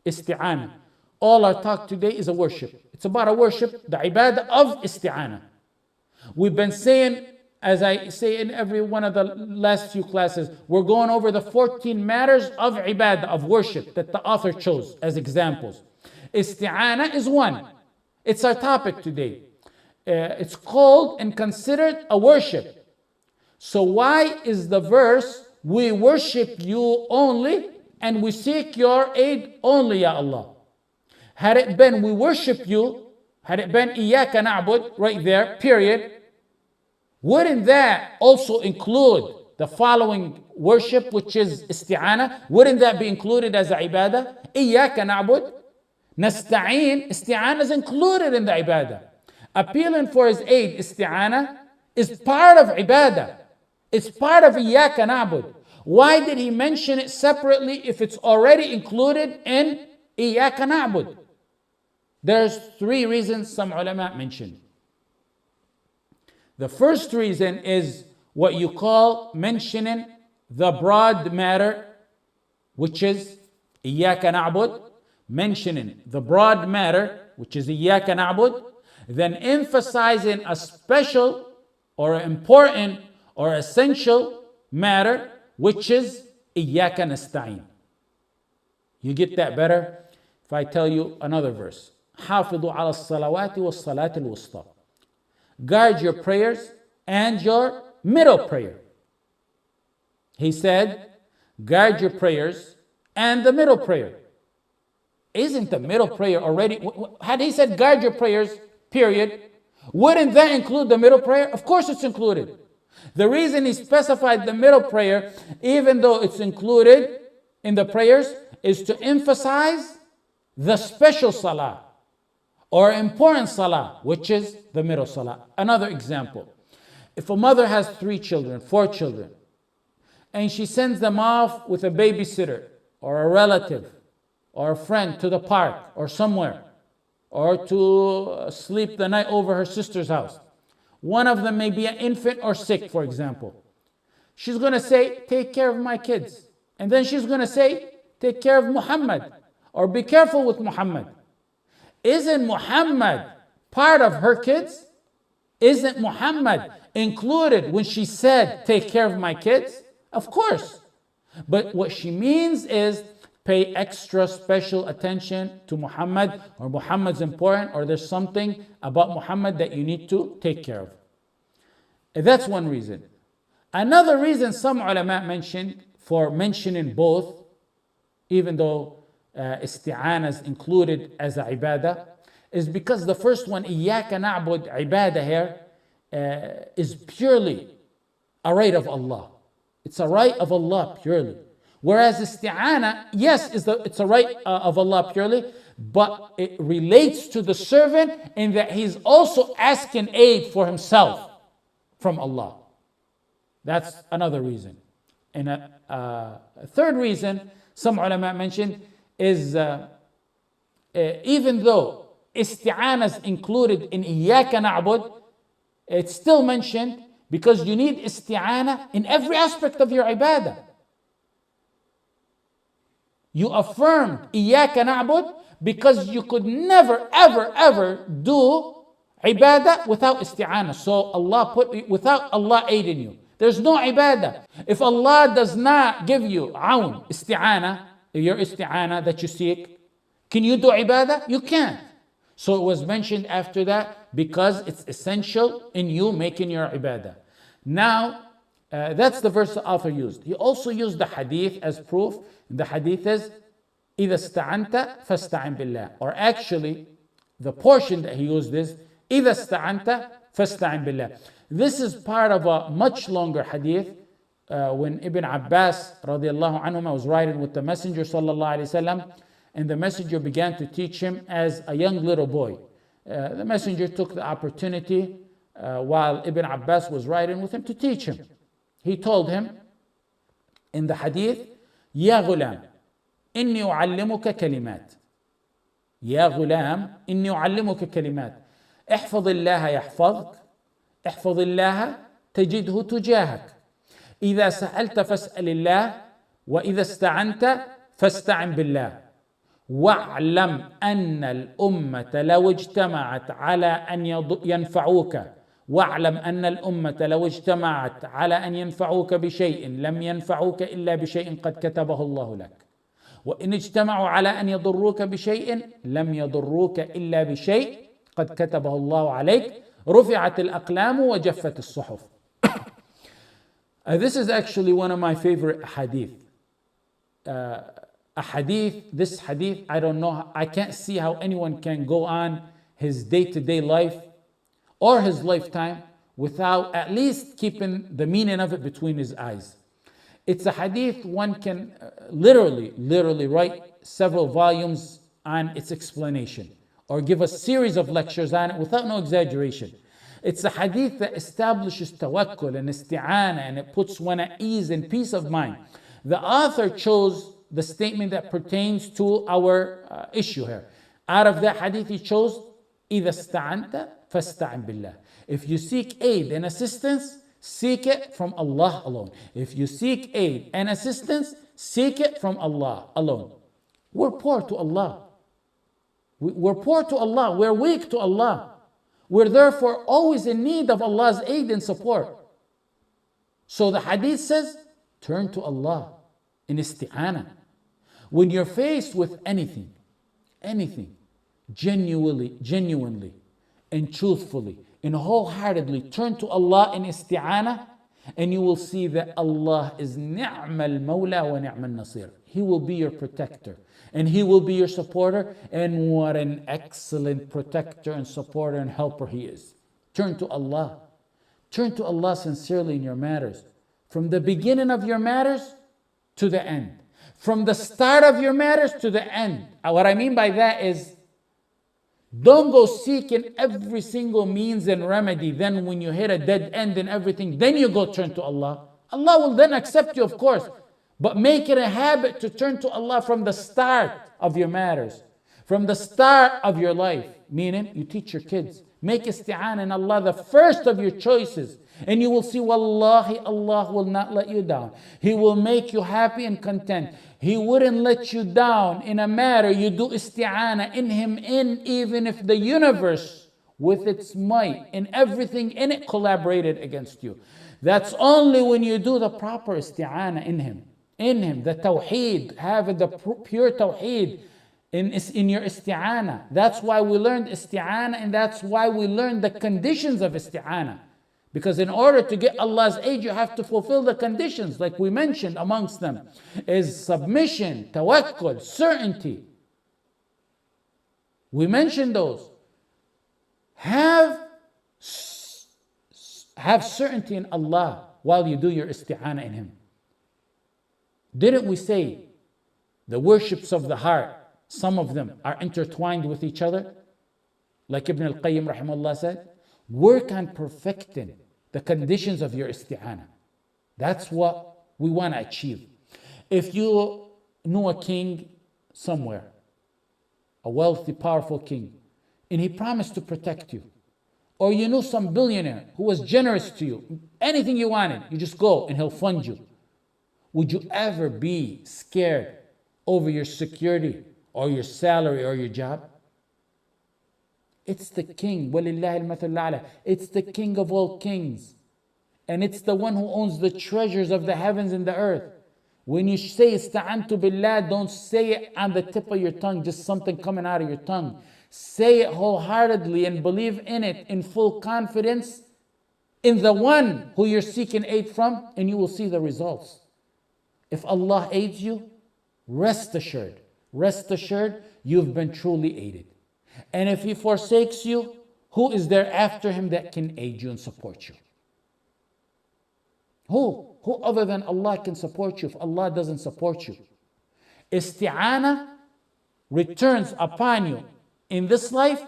Isti'anah. All our talk today is a worship. It's about a worship, the ibadah of isti'anah. We've been saying, as I say in every one of the last few classes, we're going over the 14 matters of ibadah, of worship, that the author chose as examples. Isti'anah is one. It's our topic today. It's called and considered a worship. So why is the verse, we worship you only, and we seek your aid only, Ya Allah. Had it been we worship you, had it been إِيَّاكَ نَعْبُدْ right there, period, wouldn't that also include the following worship, which is isti'anah? Wouldn't that be included as a ibadah? إِيَّاكَ نَعْبُدْ Nasta'een, isti'anah is included in the ibadah. Appealing for his aid, isti'anah, is part of ibadah. It's part of إِيَّاكَ نَعْبُدْ. Why did he mention it separately if it's already included in إِيَّاكَ نَعْبُدْ? There's three reasons some ulama mention. The first reason is what you call mentioning the broad matter, which is إِيَّاكَ نَعْبُدْ, mentioning the broad matter, which is إِيَّاكَ نَعْبُدْ, then emphasizing a special or important or essential matter, which is إِيَّاكَ نَسْتَعِينَ. You get that better if I tell you another verse. حافظوا على الصلوات والصلاة الوسطى. Guard your prayers and your middle prayer. He said, guard your prayers and the middle prayer. Isn't the middle prayer already? Had he said guard your prayers, period, wouldn't that include the middle prayer? Of course it's included. The reason he specified the middle prayer, even though it's included in the prayers, is to emphasize the special salah or important salah, which is the middle salah. Another example. If a mother has 3 children, 4 children, and she sends them off with a babysitter or a relative or a friend to the park or somewhere, or to sleep the night over her sister's house. One of them may be an infant or sick, for example. She's going to say, take care of my kids. And then she's going to say, take care of Muhammad, or be careful with Muhammad. Isn't Muhammad part of her kids? Isn't Muhammad included when she said, take care of my kids? Of course. But what she means is, pay extra special attention to Muhammad, or Muhammad's important, or there's something about Muhammad that you need to take care of. That's one reason. Another reason some ulama mentioned for mentioning both, even though isti'anah is included as a ibadah, is because the first one, إِيَّاكَ نَعْبُدْ, ibadah here, is purely a right of Allah. It's a right of Allah purely. Whereas isti'anah, yes, it's a right of Allah purely, but it relates to the servant in that he's also asking aid for himself from Allah. That's another reason. And a third reason some ulama mentioned is even though isti'anah is included in إِيَّاكَ نَعْبُدْ, it's still mentioned because you need isti'anah in every aspect of your ibadah. You affirmed إِيَّاكَ نَعْبُدْ because you could never, ever, ever do ibadah without isti'anah. So Allah without Allah aiding you, there's no ibadah. If Allah does not give you awn, isti'anah, your isti'anah that you seek, can you do ibadah? You can't. So it was mentioned after that because it's essential in you making your ibadah. Now, that's the verse the author used. He also used the hadith as proof. The hadith is إِذَا اسْتَعَنْتَ فَاسْتَعِنْ بِاللَّهِ. Or actually, the portion that he used is إِذَا اسْتَعَنْتَ فَاسْتَعِنْ بِاللَّهِ. This is part of a much longer hadith when Ibn Abbas radiallahu anhuma was riding with the Messenger sallallahu alayhi wasallam, and the Messenger began to teach him as a young little boy. The Messenger took the opportunity while Ibn Abbas was riding with him to teach him. He told him in the hadith, يا غلام إني أعلمك كلمات يا غلام إني أعلمك كلمات احفظ الله يحفظك احفظ الله تجده تجاهك إذا سألت فاسأل الله وإذا استعنت فاستعن بالله واعلم أن الأمة لو اجتمعت على أن ينفعوك واعلم أن الأمة لو اجتمعت على أن ينفعوك بشيء لم ينفعوك إلا بشيء قد كتبه الله لك وإن اجتمعوا على أن يضروك بشيء لم يضروك إلا بشيء قد كتبه الله عليك رفعت الأقلام وجفت الصحف. This is actually one of my favorite hadith. a hadith, this hadith, I don't know, I can't see how anyone can go on his day-to-day life or his lifetime without at least keeping the meaning of it between his eyes. It's a hadith one can literally write several volumes on its explanation or give a series of lectures on it without no exaggeration. It's a hadith that establishes tawakkul and isti'anah, and it puts one at ease and peace of mind. The author chose the statement that pertains to our issue here. Out of that hadith he chose, إِذَا اسْتَعَنْتَ فَاسْتَعِنْ بِاللَّهِ. If you seek aid and assistance, seek it from Allah alone. If you seek aid and assistance, seek it from Allah alone. We're poor to Allah. We're poor to Allah. We're weak to Allah. We're therefore always in need of Allah's aid and support. So the hadith says, turn to Allah in isti'anah. When you're faced with anything, genuinely and truthfully and wholeheartedly turn to Allah in isti'anah, and you will see that Allah is ni'mal mawla wa ni'mal nasir. He will be your protector and He will be your supporter, and what an excellent protector and supporter and helper He is. Turn to Allah. Turn to Allah sincerely in your matters. From the beginning of your matters to the end. From the start of your matters to the end. What I mean by that is, don't go seeking every single means and remedy. Then when you hit a dead end and everything, then you go turn to Allah. Allah will then accept you, of course. But make it a habit to turn to Allah from the start of your matters. From the start of your life. Meaning, you teach your kids. Make isti'anah in Allah the first of your choices. And you will see, wallahi, Allah will not let you down. He will make you happy and content. He wouldn't let you down in a matter you do isti'anah in Him even if the universe with its might and everything in it collaborated against you. That's only when you do the proper isti'anah in Him. The tawheed, have the pure tawheed in your isti'anah. That's why we learned isti'anah, and that's why we learned the conditions of isti'anah. Because in order to get Allah's aid, you have to fulfill the conditions, like we mentioned amongst them, is submission, tawakkul, certainty. We mentioned those. Have certainty in Allah while you do your isti'anah in Him. Didn't we say the worships of the heart, some of them are intertwined with each other? Like Ibn al-Qayyim rahimahullah said, work on perfecting the conditions of your isti'anah. That's what we want to achieve. If you knew a king somewhere, a wealthy, powerful king, and he promised to protect you, or you knew some billionaire who was generous to you, anything you wanted, you just go and he'll fund you. Would you ever be scared over your security or your salary or your job? It's the king. وَلِلَّهِ الْمَثَلُ الْأَعْلَى. It's the king of all kings. And it's the one who owns the treasures of the heavens and the earth. When you say ista'antu billah, don't say it on the tip of your tongue, just something coming out of your tongue. Say it wholeheartedly and believe in it in full confidence in the one who you're seeking aid from, and you will see the results. If Allah aids you, rest assured, you've been truly aided. And if He forsakes you, who is there after Him that can aid you and support you? Who other than Allah can support you if Allah doesn't support you? Isti'anah returns upon you in this life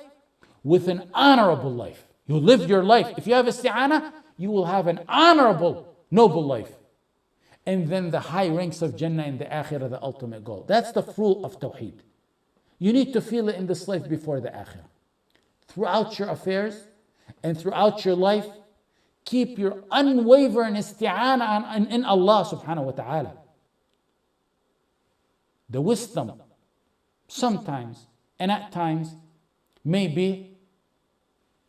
with an honorable life. You live your life. If you have isti'anah, you will have an honorable, noble life. And then the high ranks of Jannah in the Akhirah, the ultimate goal. That's the fruit of Tawheed. You need to feel it in this life before the Akhirah. Throughout your affairs and throughout your life, keep your unwavering isti'anah in Allah subhanahu wa ta'ala. The wisdom sometimes and at times may be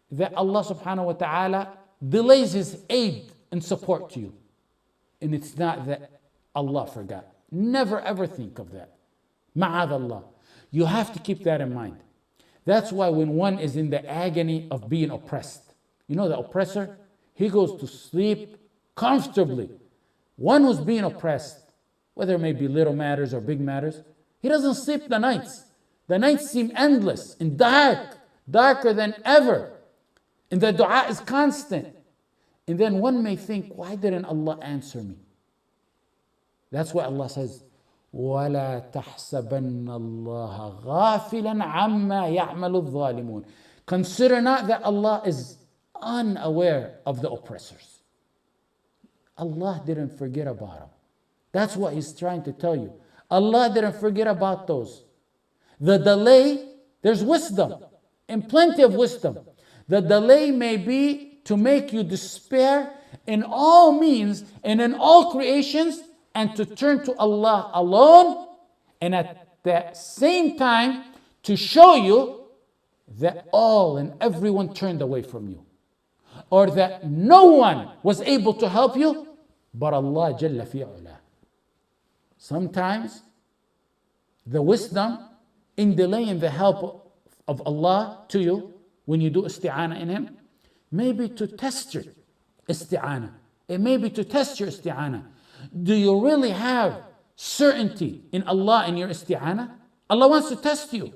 that Allah subhanahu wa ta'ala delays His aid and support to you. And it's not that Allah forgot. Never ever think of that. Ma'ad Allah. You have to keep that in mind. That's why when one is in the agony of being oppressed, you know the oppressor? He goes to sleep comfortably. One who's being oppressed, whether it may be little matters or big matters, He doesn't sleep the nights. The nights seem endless and dark, darker than ever. And the dua is constant. And then one may think, why didn't Allah answer me? That's why Allah says, وَلَا تَحْسَبَنَّ اللَّهَ غَافِلًا عَمَّا يَعْمَلُ الظَّالِمُونَ. Consider not that Allah is unaware of the oppressors. Allah didn't forget about them. That's what He's trying to tell you. Allah didn't forget about those. The delay, there's wisdom, and plenty of wisdom. The delay may be to make you despair in all means and in all creations, and to turn to Allah alone, and at the same time to show you that all and everyone turned away from you, or that no one was able to help you but Allah Jalla fi'ala. Sometimes the wisdom in delaying the help of Allah to you when you do isti'anah in Him, maybe to test your isti'anah. It may be to test your isti'anah. Do you really have certainty in Allah in your isti'anah? Allah wants to test you.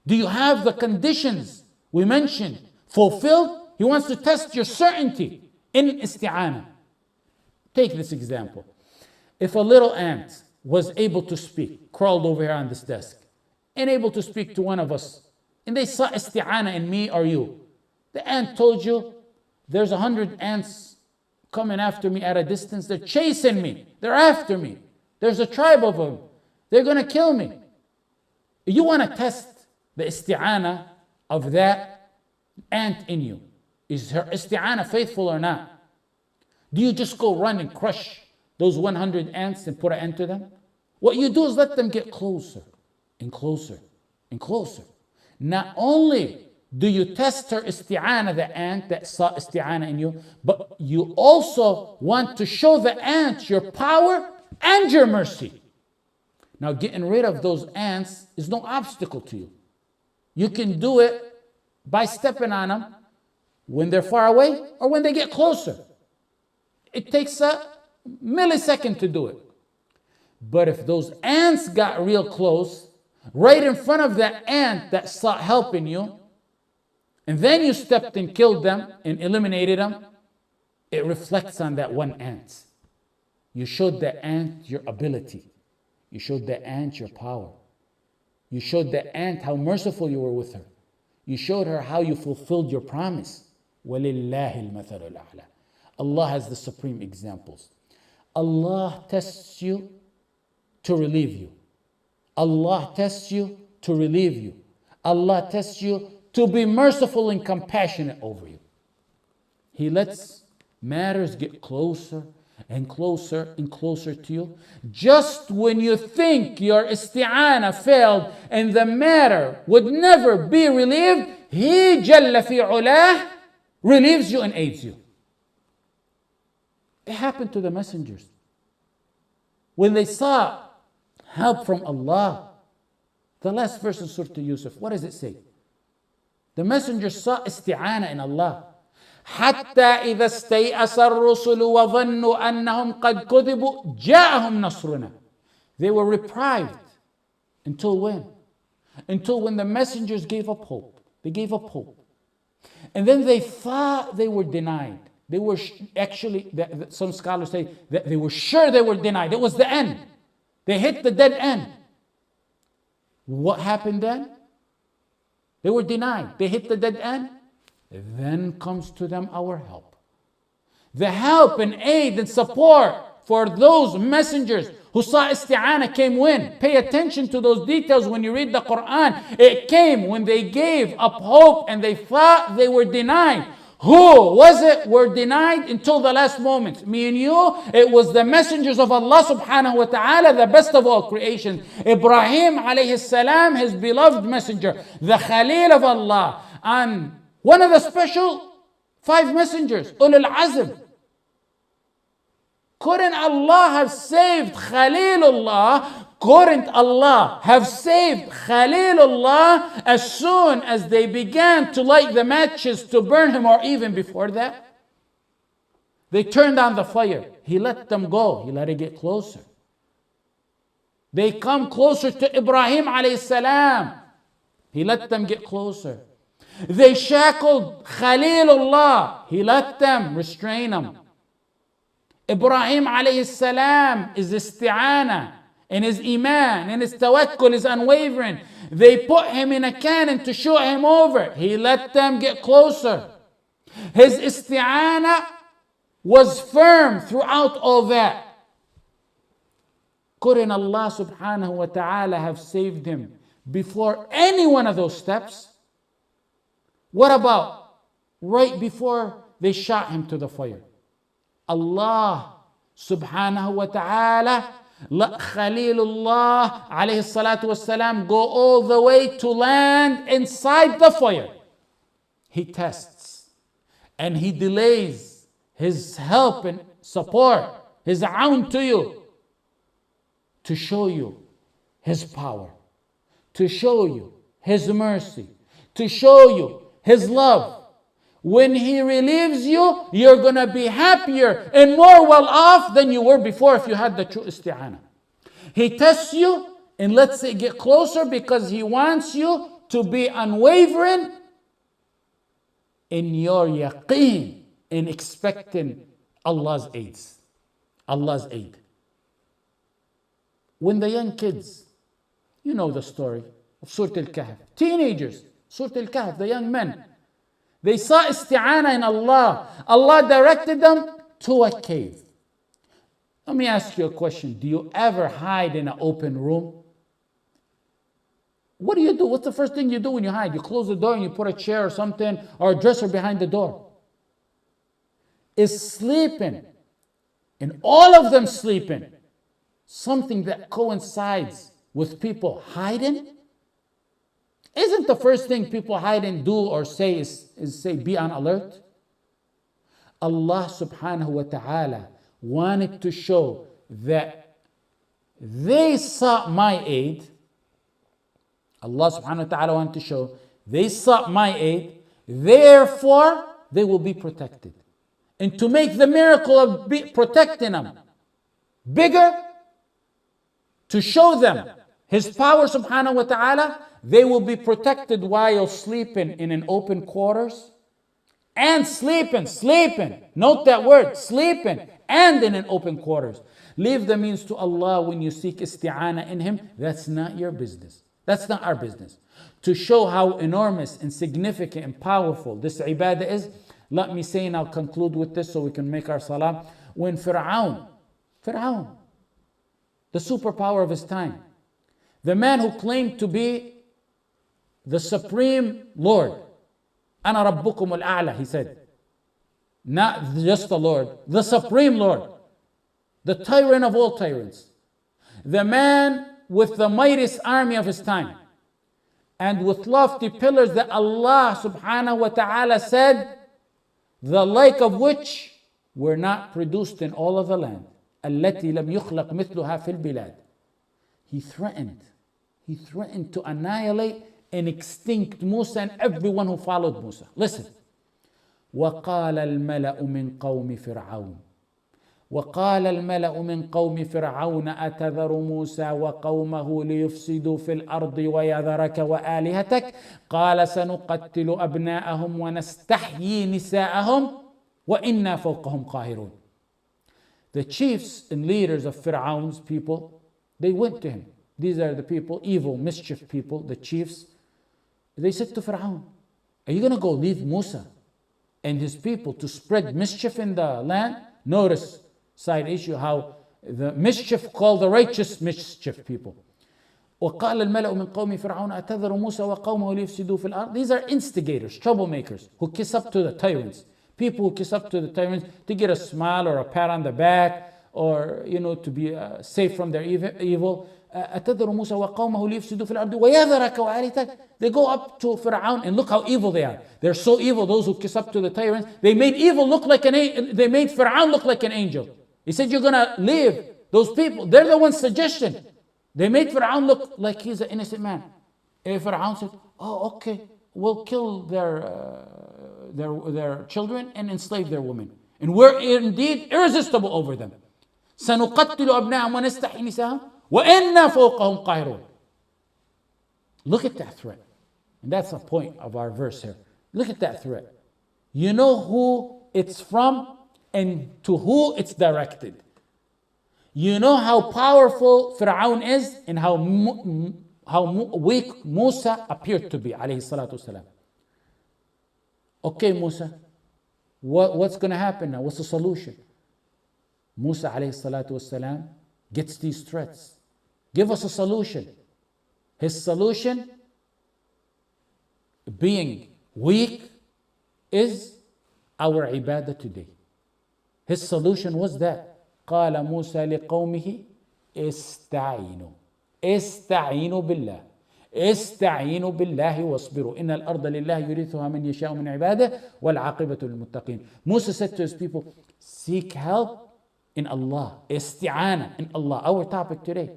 Do you have the conditions we mentioned fulfilled? He wants to test your certainty in isti'anah. Take this example. If a little ant was able to speak, crawled over here on this desk, and able to speak to one of us, and they saw isti'anah in me or you, the ant told you, there's 100 ants coming after me at a distance, they're chasing me, they're after me, there's a tribe of them, they're going to kill me. You want to test the isti'anah of that ant in you. Is her isti'anah faithful or not? Do you just go run and crush those 100 ants and put an end to them? What you do is let them get closer and closer and closer. Not only do you test her isti'anah, the ant that saw isti'anah in you, but you also want to show the ant your power and your mercy. Now, getting rid of those ants is no obstacle to you. You can do it by stepping on them when they're far away or when they get closer. It takes a millisecond to do it. But if those ants got real close, right in front of that ant that sought help in you, and then you stepped and killed them and eliminated them, it reflects on that one ant. You showed that ant your ability. You showed that ant your power. You showed that ant how merciful you were with her. You showed her how you fulfilled your promise. وَلِلَّهِ الْمَثَلُ الْأَعْلَى. Allah has the supreme examples. Allah tests you to relieve you. Allah tests you to relieve you. Allah tests you to be merciful and compassionate over you. He lets matters get closer and closer and closer to you. Just when you think your isti'anah failed and the matter would never be relieved, He Jalla fi ulah relieves you and aids you. It happened to the messengers. When they saw help from Allah, the last verse in Surah Yusuf, what does it say? The messengers saw isti'anah in Allah. حتى إذا استيأس الرسل وظنوا أنهم قد كذبوا جاءهم نصرنا. They were reprived. Until when? Until when the messengers gave up hope. They gave up hope. And then they thought they were denied. They were actually, some scholars say that they were sure they were denied. It was the end. They hit the dead end. What happened then? They were denied. They hit the dead end. Then comes to them our help. The help and aid and support for those messengers who saw isti'anah came when? Pay attention to those details when you read the Quran. It came when they gave up hope and they thought they were denied. Who was it were denied until the last moment? Me and you. It was the messengers of Allah subhanahu wa ta'ala, the best of all creations. Ibrahim alayhi salam, his beloved messenger, the Khalil of Allah, and one of the special 5 messengers, Ulul Azm. Couldn't Allah have saved Khalilullah? Couldn't Allah have saved Khalilullah as soon as they began to light the matches to burn him, or even before that? They turned on the fire. He let them go. He let it get closer. They come closer to Ibrahim alayhi salam. He let them get closer. They shackled Khalilullah. He let them restrain them. Ibrahim alayhi salam is isti'anah, and his iman and his tawakkul is unwavering. They put him in a cannon to shoot him over. He let them get closer. His isti'anah was firm throughout all that. Couldn't Allah subhanahu wa ta'ala have saved him before any one of those steps? What about right before they shot him to the fire? Allah subhanahu wa ta'ala let Khalilullah alayhi salatu wasalam go all the way to land inside the fire. He tests and he delays his help and support, his aun to you, to show you his power, to show you his mercy, to show you his love. When he relieves you, you're going to be happier and more well off than you were before if you had the true isti'anah. He tests you and lets it get closer because he wants you to be unwavering in your yaqeen, in expecting Allah's aids. Allah's aid. When the young kids, you know the story of Surah Al-Kahf, teenagers, Surah Al-Kahf, the young men, they saw isti'anah in Allah. Allah directed them to a cave. Let me ask you a question. Do you ever hide in an open room? What do you do? What's the first thing you do when you hide? You close the door and you put a chair or something or a dresser behind the door. Is sleeping, and all of them sleeping, something that coincides with people hiding? Isn't the first thing people hide and do or say is say, be on alert? Allah subhanahu wa ta'ala wanted to show that they sought my aid. Allah subhanahu wa ta'ala wanted to show they sought my aid, therefore they will be protected. And to make the miracle of protecting them bigger, to show them His power subhanahu wa ta'ala, they will be protected while sleeping in an open quarters. And sleeping, note that word, sleeping and in an open quarters. Leave the means to Allah when you seek isti'anah in Him. That's not your business. That's not our business. To show how enormous and significant and powerful this ibadah is, let me say, and I'll conclude with this so we can make our salah. When Fir'aun, the superpower of his time, the man who claimed to be the supreme Lord, Ana Rabbukum al-A'la, he said. Not just the Lord, the supreme Lord, the tyrant of all tyrants, the man with the mightiest army of his time, and with lofty pillars that Allah subhanahu wa ta'ala said, the like of which were not produced in all of the land. التي لم يخلق مثلها في البلاد. He threatened to annihilate and extinct Musa and everyone who followed Musa. Listen. وقال الملأ من قوم فرعون وقال الملأ من قوم فرعون أتذر موسى وقومه ليفسدوا في الأرض ويذرك وآلهتك قال سنقتل أبناءهم ونستحيي نساءهم وإنا فوقهم قاهرون. The chiefs and leaders of Fir'aun's people, they went to him. These are the people, evil, mischief people, the chiefs. They said to Fir'aun, are you going to go leave Musa and his people to spread mischief in the land? Notice, side issue, how the mischief called the righteous mischief people. وقال الملأ من قوم فرعون أتذر موسى وقومه ليفسدوا في الأرض. These are instigators, troublemakers, who kiss up to the tyrants. People who kiss up to the tyrants to get a smile or a pat on the back, or to be safe from their evil. أتذر موسى وقومه ليفسدوا في الأرض ويذرك وآلهتك. They go up to Fir'aun and look how evil they are. They're so evil, those who kiss up to the tyrants. They made they made Fir'aun look like an angel. He said, you're gonna leave those people. They're the ones suggestion. They made Fir'aun look like he's an innocent man. And Fir'aun said, oh, okay, we'll kill their children and enslave their women. And we're indeed irresistible over them. سنقتل أبناءهم ونستحيي نساءهم وإنا فوقهم قاهرون. Look at that threat. And that's the point of our verse here. Look at that threat. You know who it's from and to who it's directed. You know how powerful Fir'aun is and how weak Musa appeared to be, alayhi salatu wasalam. Okay, Musa, what's going to happen now? What's the solution? Musa alayhi salatu wasalam gets these threats. Give us a solution. His solution, being weak, is our ibadah today. His solution was that. قال موسى لقومه استعينوا بالله استعينوا بالله واصبروا إن الأرض لله يورثها من يشاء من عباده والعاقبة للمتقين. Musa said to his people, seek help in Allah. Isti'anah in Allah. Our topic today.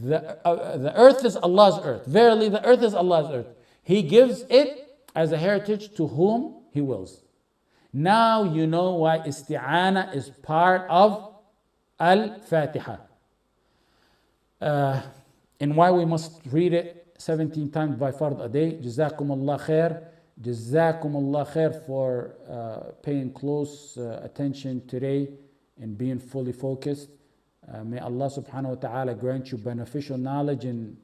The earth is Allah's earth. Verily, the earth is Allah's earth. He gives it as a heritage to whom He wills. Now you know why isti'anah is part of Al-Fatiha. And why we must read it 17 times by fard a day. Jazakum Allah khair. Jazakum Allah khair for paying close attention today and being fully focused. May Allah subhanahu wa ta'ala grant you beneficial knowledge and